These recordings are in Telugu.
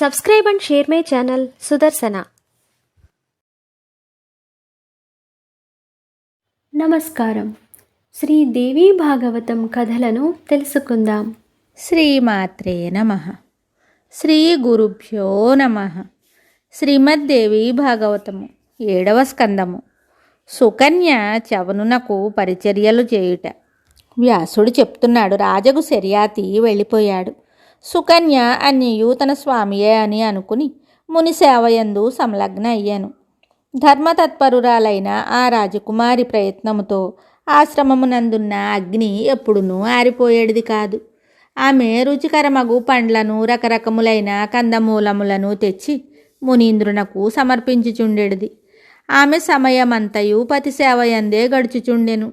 Subscribe and share my channel Sudarsana. నమస్కారం. శ్రీదేవి భాగవతం కథలను తెలుసుకుందాం. శ్రీమాత్రే నమః. శ్రీ గురుభ్యో నమః. శ్రీమద్దేవి భాగవతము 7వ స్కందము. సుకన్య చవనునకు పరిచర్యలు చేయుట. వ్యాసుడు చెప్తున్నాడు. రాజగు శర్యాతి వెళ్ళిపోయాడు. సుకన్య అన్యయు తన స్వామియే అని అనుకుని ముని సేవయందు సంలగ్న అయ్యాను. ధర్మతత్పరురాలైన ఆ రాజకుమారి ప్రయత్నముతో ఆశ్రమమునందున్న అగ్ని ఎప్పుడునూ ఆరిపోయేది కాదు. ఆమె రుచికరమగు పండ్లను రకరకములైన కందమూలములను తెచ్చి మునీంద్రునకు సమర్పించుచుండెడిది. ఆమె సమయమంతయు పతి సేవయందే గడుచుచుండెను.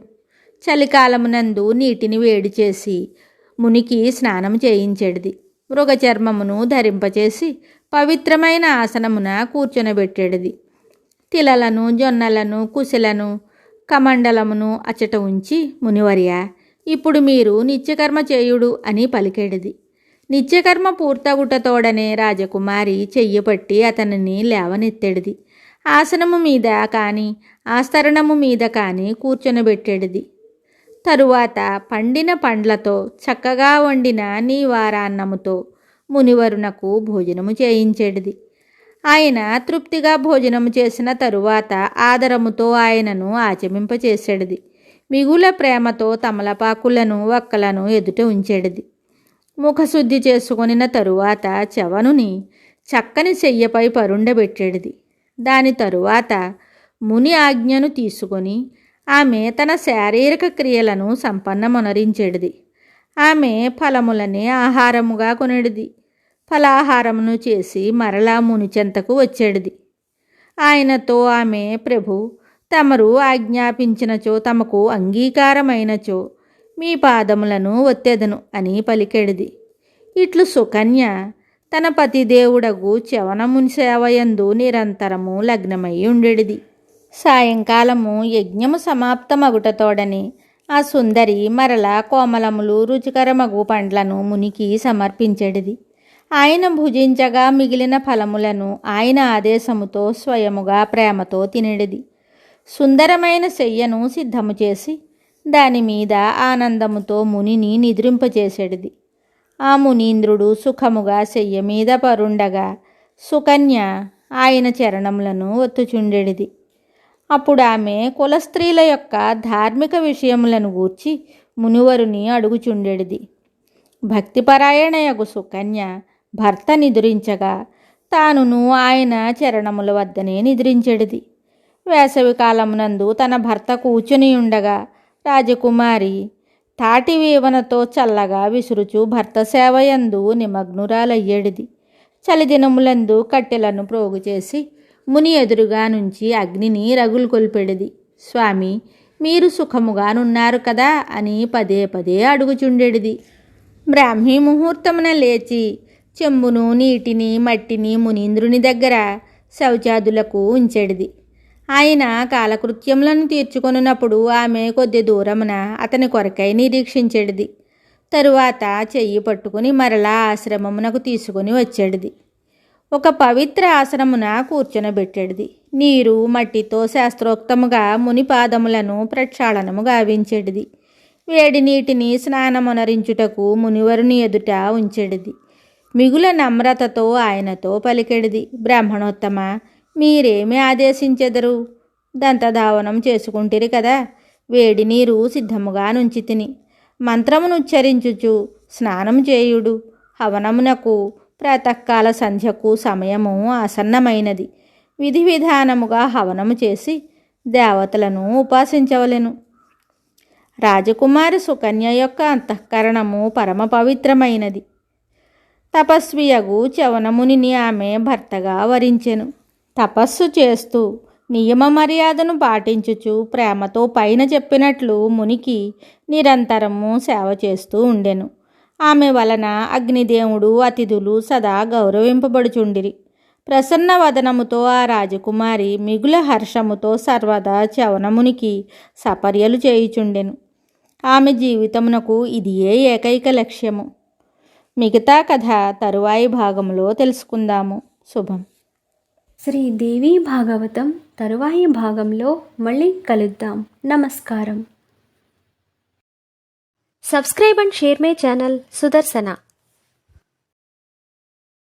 చలికాలమునందు నీటిని వేడి చేసి మునికి స్నానం చేయించెడిది. మృగచర్మమును ధరింపచేసి పవిత్రమైన ఆసనమున కూర్చొనబెట్టెడిది. తిలలను, జొన్నలను, కుశలను, కమండలమును అచట ఉంచి, మునివర్య, ఇప్పుడు మీరు నిత్యకర్మ చేయుడు అని పలికెడిది. నిత్యకర్మ పూర్తగుటతోడనే రాజకుమారి చెయ్యపట్టి అతనిని లేవనెత్తెడిది. ఆసనము మీద కానీ ఆస్తరణము మీద కానీ కూర్చొనబెట్టెడిది. తరువాత పండిన పండ్లతో చక్కగా వండిన నీవారాన్నముతో మునివరునకు భోజనము చేయించెడిది. ఆయన తృప్తిగా భోజనము చేసిన తరువాత ఆదరముతో ఆయనను ఆచమింపచేసేడిది. మిగుల ప్రేమతో తమలపాకులను వక్కలను ఎదుట ఉంచెడిది. ముఖశుద్ధి చేసుకొనిన తరువాత చవనుని చక్కని చెయ్యపై పరుండబెట్టెడిది. దాని తరువాత ముని ఆజ్ఞను తీసుకొని ఆమె తన శారీరక క్రియలను సంపన్నమొనరించెడిది. ఆమె ఫలములనే ఆహారముగా కొనెడిది. ఫలాహారమును చేసి మరలా ముని చెంతకు వచ్చేడిది. ఆయనతో ఆమె, ప్రభు, తమరు ఆజ్ఞాపించినచో తమకు అంగీకారమైనచో మీ పాదములను ఒత్తెదను అని పలికెడిది. ఇట్లు సుకన్య తన పతిదేవుడగు చవనముని సేవయందు నిరంతరము లగ్నమై ఉండెడిది. సాయంకాలము యజ్ఞము సమాప్తమగుటతోడని ఆ సుందరి మరలా కోమలములు రుచికరమగు పండ్లను మునికి సమర్పించెడిది. ఆయన భుజించగా మిగిలిన ఫలములను ఆయన ఆదేశముతో స్వయముగా ప్రేమతో తినెడిది. సుందరమైన శయ్యను సిద్ధము చేసి దానిమీద ఆనందముతో మునిని నిద్రింపచేసెడిది. ఆ మునీంద్రుడు సుఖముగా శయ్య మీద పరుండగా సుకన్య ఆయన చరణములను ఒత్తుచుండెడిది. అప్పుడు ఆమె కులస్త్రీల యొక్క ధార్మిక విషయములను గూర్చి మునివరుని అడుగుచుండెడిది. భక్తిపరాయణయగు సుకన్య భర్త నిద్రించగా తానును ఆయన చరణముల వద్దనే నిద్రించెడిది. వేసవి కాలమునందు తన భర్త కూర్చుని ఉండగా రాజకుమారి తాటి వీవనతో చల్లగా విసురుచు భర్త సేవయందు నిమగ్నురాలయ్యేడిది. చలిదినములందు కట్టెలను ప్రోగు చేసి ముని ఎదురుగా నుంచి అగ్నిని రగులు కొల్పెడిది. స్వామి, మీరు సుఖముగానున్నారు కదా అని పదే పదే అడుగుచుండెడిది. బ్రాహ్మీ ముహూర్తమున లేచి చెంబును, నీటిని, మట్టిని మునీంద్రుని దగ్గర శౌచాదులకు ఉంచెడిది. ఆయన కాలకృత్యములను తీర్చుకొనున్నప్పుడు ఆమె కొద్ది దూరమున అతని కొరకై నిరీక్షించెడిది. తరువాత చెయ్యి పట్టుకుని మరలా ఆశ్రమమునకు తీసుకుని వచ్చేడిది. ఒక పవిత్ర ఆసనమున కూర్చొనబెట్టెడిది. నీరు, మట్టితో శాస్త్రోక్తముగా ముని పాదములను ప్రక్షాళనము గావించెడిది. వేడి నీటిని స్నానమునరించుటకు మునివరుని ఎదుట ఉంచెడిది. మిగుల నమ్రతతో ఆయనతో పలికెడిది. బ్రాహ్మణోత్తమ, మీరేమి ఆదేశించెదరు? దంతధావనం చేసుకుంటిరి కదా. వేడి నీరు సిద్ధముగా నుంచి తిని మంత్రమునుచ్చరించుచు స్నానం చేయుడు. హవనమునకు ప్రాతకాల సంధ్యకు సమయము ఆసన్నమైనది. విధి విధానముగా హవనము చేసి దేవతలను ఉపాసించవలెను. రాజకుమారి సుకన్య యొక్క అంతఃకరణము పరమ పవిత్రమైనది. తపస్వియగు చవనమునిని ఆమె భర్తగా వరించెను. తపస్సు చేస్తూ నియమ మర్యాదను పాటించుచు ప్రేమతో పైన చెప్పినట్లు మునికి నిరంతరము సేవ చేస్తూ ఉండెను. ఆమె వలన అగ్నిదేవుడు, అతిథులు సదా గౌరవింపబడుచుండిరి. ప్రసన్న వదనముతో ఆ రాజకుమారి మిగుల హర్షముతో సర్వదా చవనమునికి సపర్యలు చేయుచుండెను. ఆమె జీవితమునకు ఇదియే ఏకైక లక్ష్యము. మిగతా కథ తరువాయి భాగంలో తెలుసుకుందాము. శుభం. శ్రీ దేవి భాగవతం తరువాయి భాగంలో మళ్ళీ కలుద్దాం. నమస్కారం. Subscribe and share my channel Sudarshana.